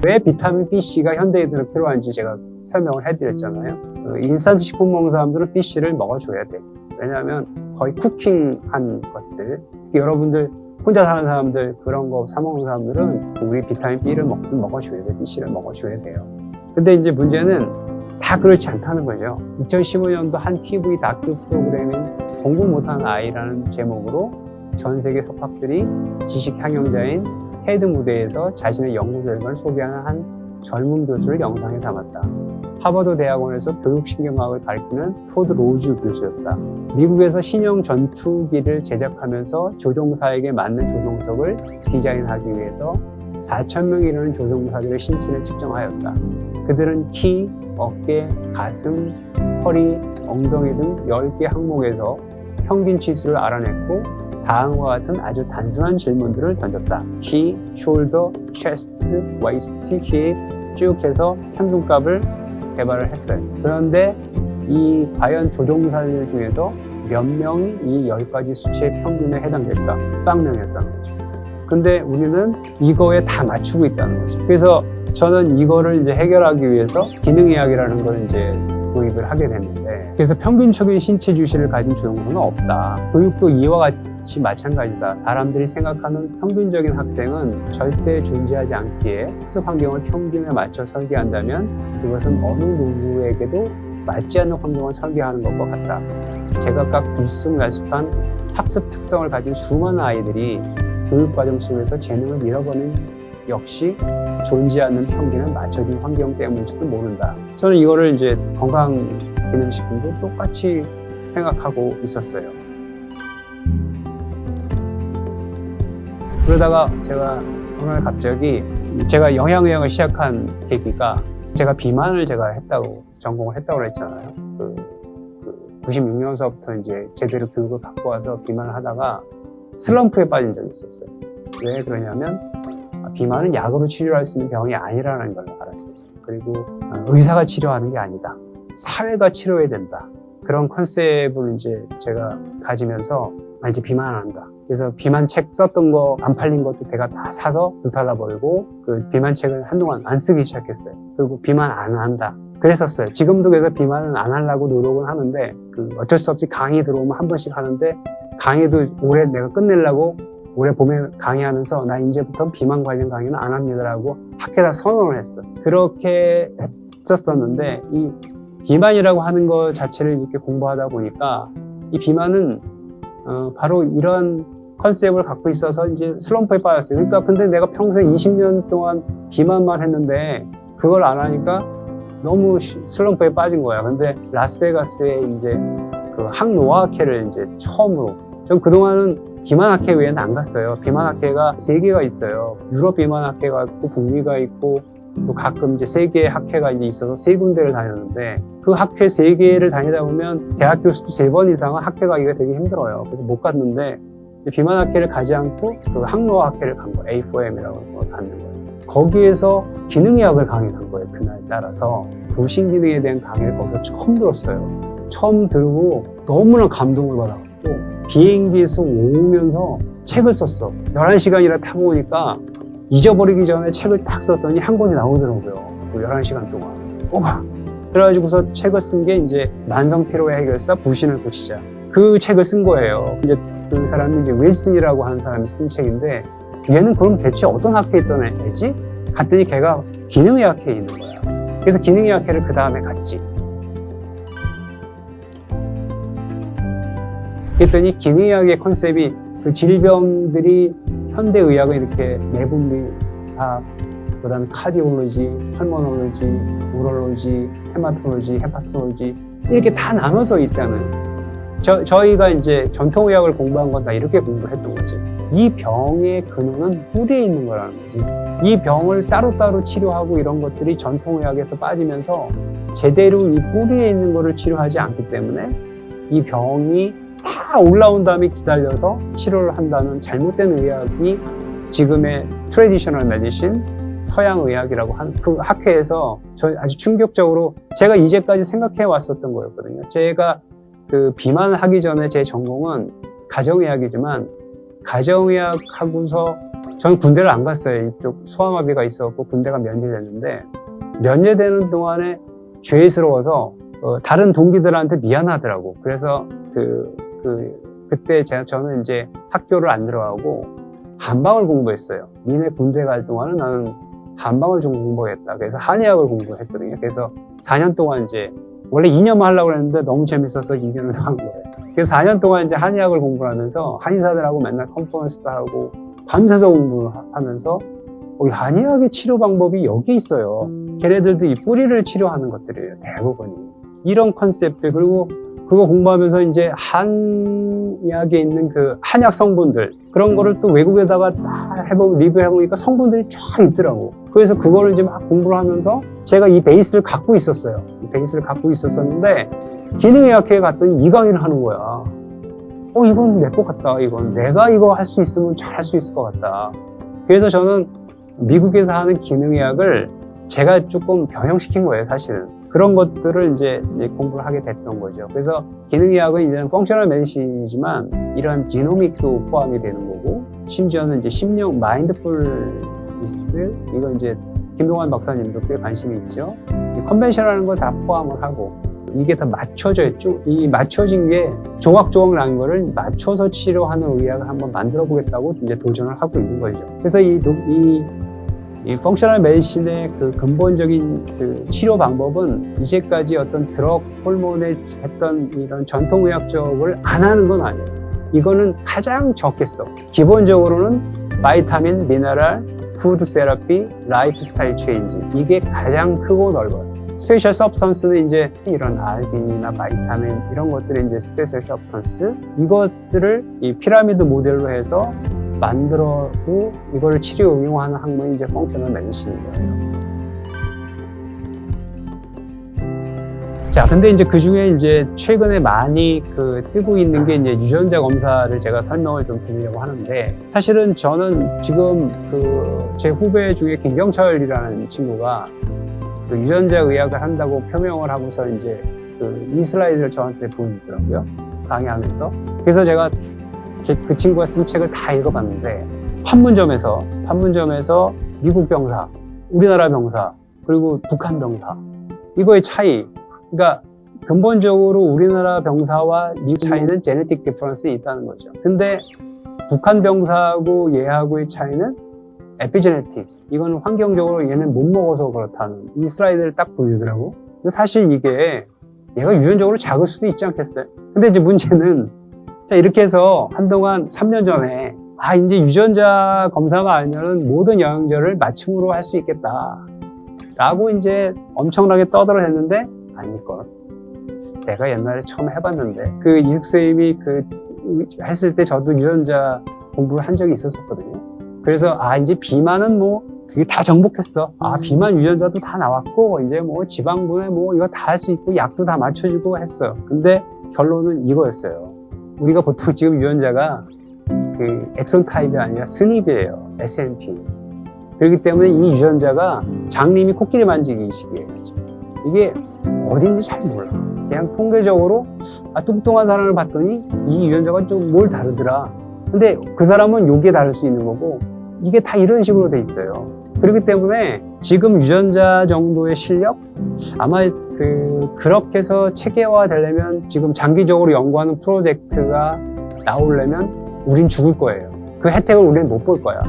왜 비타민 B씨가 현대인들은 필요한지 제가 설명을 해드렸잖아요. 인스턴트 식품 먹는 사람들은 B씨를 먹어줘야 돼. 왜냐하면 거의 쿠킹한 것들, 특히 여러분들 혼자 사는 사람들, 그런 거 사먹는 사람들은 우리 비타민 B를 먹어줘야 돼. B씨를 먹어줘야 돼요. 근데 이제 문제는 다 그렇지 않다는 거죠. 2015년도 한 TV 다큐 프로그램인 공부 못하는 아이라는 제목으로 전 세계 석학들이 지식 향용자인 테드 무대에서 자신의 연구 결과를 소개하는 한 젊은 교수를 영상에 담았다. 하버드 대학원에서 교육신경학을 가르치는 토드 로즈 교수였다. 미국에서 신형 전투기를 제작하면서 조종사에게 맞는 조종석을 디자인하기 위해서 4,000명에 이르는 조종사들의 신체를 측정하였다. 그들은 키, 어깨, 가슴, 허리, 엉덩이 등 10개 항목에서 평균 치수를 알아냈고 다음과 같은 아주 단순한 질문들을 던졌다. 키, 숄더, 체스트, 웨이스트, 힙 쭉 해서 평균값을 개발을 했어요. 그런데 이 과연 조종사들 중에서 몇 명이 이 10가지 수치의 평균에 해당될까? 100명이었다는 거죠. 근데 우리는 이거에 다 맞추고 있다는 거죠. 그래서 저는 이거를 이제 해결하기 위해서 기능의학이라는 걸 이제 도입을 하게 됐는데, 그래서 평균적인 신체 주시를 가진 조종사는 없다. 교육도 이와 같이 마찬가지다. 사람들이 생각하는 평균적인 학생은 절대 존재하지 않기에 학습 환경을 평균에 맞춰 설계한다면 그것은 어느 누구에게도 맞지 않는 환경을 설계하는 것과 같다. 제각각 들쑥날쑥한 학습 특성을 가진 수많은 아이들이 교육과정 속에서 재능을 잃어버리는 역시 존재하는 평균에 맞춰진 환경 때문일지도 모른다. 저는 이거를 이제 건강기능식품도 똑같이 생각하고 있었어요. 그러다가 제가 어느 날 갑자기 제가 영양의학을 시작한 계기가, 제가 비만을 제가 했다고, 전공을 했다고 그랬잖아요. 96년서부터 이제 제대로 교육을 받고 와서 비만을 하다가 슬럼프에 빠진 적이 있었어요. 왜 그러냐면 비만은 약으로 치료할 수 있는 병이 아니라는 걸 알았어요. 그리고 의사가 치료하는 게 아니다. 사회가 치료해야 된다. 그런 컨셉을 이제 제가 가지면서 이제 비만 안 한다. 그래서 비만 책 썼던 거 안 팔린 것도 제가 다 사서 불탈라버리고 그 비만 책을 한동안 안 쓰기 시작했어요. 그리고 비만 안 한다. 그랬었어요. 지금도 그래서 비만은 안 하려고 노력은 하는데 어쩔 수 없이 강의 들어오면 한 번씩 하는데, 강의도 올해 내가 끝내려고 올해 봄에 강의하면서 나 이제부터 비만 관련 강의는 안 합니다라고 학회에다 선언을 했어. 그렇게 했었었는데 이 비만이라고 하는 것 자체를 이렇게 공부하다 보니까 이 비만은 바로 이런 컨셉을 갖고 있어서 이제 슬럼프에 빠졌어요. 그러니까 근데 내가 평생 20년 동안 비만만 했는데 그걸 안 하니까 너무 슬럼프에 빠진 거야. 근데 라스베가스에 이제 그 항노화학회를 이제 처음으로, 전 그동안은 비만학회 외에는 안 갔어요. 비만학회가 3개가 있어요. 유럽 비만학회가 있고 북미가 있고 또 가끔 이제 세계 학회가 이제 있어서 3군데를 다녔는데, 그 학회 3개를 다니다 보면 대학 교수도 3번 이상은 학회 가기가 되게 힘들어요. 그래서 못 갔는데 비만학회를 가지 않고 그 항노화학회를 간 거예요. A4M이라고 갔는 거예요. 거기에서 기능의학을 강의한 거예요. 그날 따라서 부신기능에 대한 강의를 거기서 처음 들었어요. 처음 들고 너무나 감동을 받아갖고 비행기에서 오면서 책을 썼어. 11시간이나 타고 오니까 잊어버리기 전에 책을 딱 썼더니 한 권이 나오더라고요. 그 11시간 동안. 오바! 그래가지고서 책을 쓴 게 이제 만성피로의 해결사 부신을 고치자. 그 책을 쓴 거예요. 이제 그 사람이 이제 윌슨이라고 하는 사람이 쓴 책인데, 얘는 그럼 대체 어떤 학회에 있던 애지? 갔더니 걔가 기능의학회에 있는 거야. 그래서 기능의학회를 그 다음에 갔지. 그랬더니 기능의학의 컨셉이 그 질병들이 현대의학을 이렇게 내분비학, 그 다음에 카디올로지, 펄모놀로지, 우롤로지, 헤마톨로지, 헤파톨로지 이렇게 다 나눠져 있다는, 저희가 이제 전통의학을 공부한 건 다 이렇게 공부를 했던 거지. 이 병의 근원은 뿌리에 있는 거라는 거지. 이 병을 따로따로 치료하고 이런 것들이 전통의학에서 빠지면서 제대로 이 뿌리에 있는 거를 치료하지 않기 때문에 이 병이 다 올라온 다음에 기다려서 치료를 한다는 잘못된 의학이 지금의 트래디셔널 메디신, 서양의학이라고 한 그 학회에서 저 아주 충격적으로 제가 이제까지 생각해 왔었던 거였거든요. 제가 그 비만을 하기 전에 제 전공은 가정의학이지만 가정의학 하고서 저는 군대를 안 갔어요. 이쪽 소아마비가 있었고 군대가 면제됐는데 면제되는 동안에 죄스러워서 다른 동기들한테 미안하더라고. 그래서 그때 저는 이제 학교를 안 들어가고 한방을 공부했어요. 니네 군대 갈 동안은 나는 한방을 좀 공부하겠다. 그래서 한의학을 공부했거든요. 그래서 4년 동안 이제 원래 2년만 하려고 했는데 너무 재밌어서 2년을 더 한 거예요. 그래서 4년 동안 이제 한의학을 공부를 하면서 한의사들하고 맨날 컨퍼런스도 하고 밤새서 공부하면서 한의학의 치료 방법이 여기 있어요. 걔네들도 이 뿌리를 치료하는 것들이에요. 대부분이. 이런 컨셉들, 그리고 그거 공부하면서 이제 한의학에 있는 그 한약 성분들, 그런 거를 또 외국에다가 딱 해보면 리뷰해보니까 성분들이 쫙 있더라고. 그래서 그거를 이제 막 공부를 하면서 제가 이 베이스를 갖고 있었어요. 이 베이스를 갖고 있었었는데 기능의학회에 갔더니 이 강의를 하는 거야. 이건 내 것 같다. 이건 내가 이거 할 수 있으면 잘 할 수 있을 것 같다. 그래서 저는 미국에서 하는 기능의학을 제가 조금 변형시킨 거예요, 사실은. 그런 것들을 이제 공부를 하게 됐던 거죠. 그래서 기능의학은 이제는 펑셔널 메디신이지만 이런 지노믹도 포함이 되는 거고, 심지어는 이제 심령 마인드풀니스, 이거 이제 김동환 박사님도 꽤 관심이 있죠. 이 컨벤션이라는 걸 다 포함을 하고, 이게 다 맞춰져 있죠. 이 맞춰진 게 조각조각 난 거를 맞춰서 치료하는 의학을 한번 만들어 보겠다고 이제 도전을 하고 있는 거죠. 그래서 이 펑셔널 메디신의 그 근본적인 그 치료 방법은 이제까지 어떤 드럭, 호르몬에 했던 이런 전통의학 쪽을 안 하는 건 아니에요. 이거는 가장 적겠어. 기본적으로는 바이타민, 미네랄, 푸드 세라피, 라이프 스타일 체인지. 이게 가장 크고 넓어요. 스페셜 서브턴스는 이제 이런 알긴이나 바이타민 이런 것들이 이제 스페셜 서브턴스, 이것들을 이 피라미드 모델로 해서 만들어고 이거를 치료 응용하는 학문이 이제 펑셔널 메디신인 거예요. 자, 근데 이제 그 중에 이제 최근에 많이 뜨고 있는 게 이제 유전자 검사를 제가 설명을 좀 드리려고 하는데, 사실은 저는 지금 제 후배 중에 김경철이라는 친구가 유전자 의학을 한다고 표명을 하고서 이제 이 슬라이드를 저한테 보여주더라고요. 강의하면서. 그래서 제가 그 친구가 쓴 책을 다 읽어봤는데, 판문점에서 미국 병사, 우리나라 병사, 그리고 북한 병사, 이거의 차이. 그러니까 근본적으로 우리나라 병사와 미국 차이는 제네틱 디퍼런스가 있다는 거죠. 근데 북한 병사하고 얘하고의 차이는 에피제네틱. 이거는 환경적으로 얘는 못 먹어서 그렇다는 이 슬라이드를 딱 보여주더라고. 근데 사실 이게 얘가 유전적으로 작을 수도 있지 않겠어요? 근데 이제 문제는, 자, 이렇게 해서 한동안 3년 전에 이제 유전자 검사만 알면은 모든 영양제를 맞춤으로 할 수 있겠다 라고 이제 엄청나게 떠들어댔는데 아닐걸. 내가 옛날에 처음 해봤는데 이숙 선생님이 했을 때 저도 유전자 공부를 한 적이 있었거든요. 그래서 이제 비만은 그게 다 정복했어. 비만 유전자도 다 나왔고 이제 지방분해 이거 다 할 수 있고 약도 다 맞춰주고 했어요. 근데 결론은 이거였어요. 우리가 보통 지금 유전자가 엑선 타입이 아니라 스닙이에요. SNP. 그렇기 때문에 이 유전자가 장님이 코끼리 만지기 식이에요. 이게 어딘지 잘 몰라. 그냥 통계적으로 뚱뚱한 사람을 봤더니 이 유전자가 좀 뭘 다르더라. 근데 그 사람은 요게 다를 수 있는 거고, 이게 다 이런 식으로 돼 있어요. 그렇기 때문에 지금 유전자 정도의 실력, 아마 그렇게 해서 체계화 되려면 지금 장기적으로 연구하는 프로젝트가 나오려면 우린 죽을 거예요. 그 혜택을 우리는 못 볼 거야.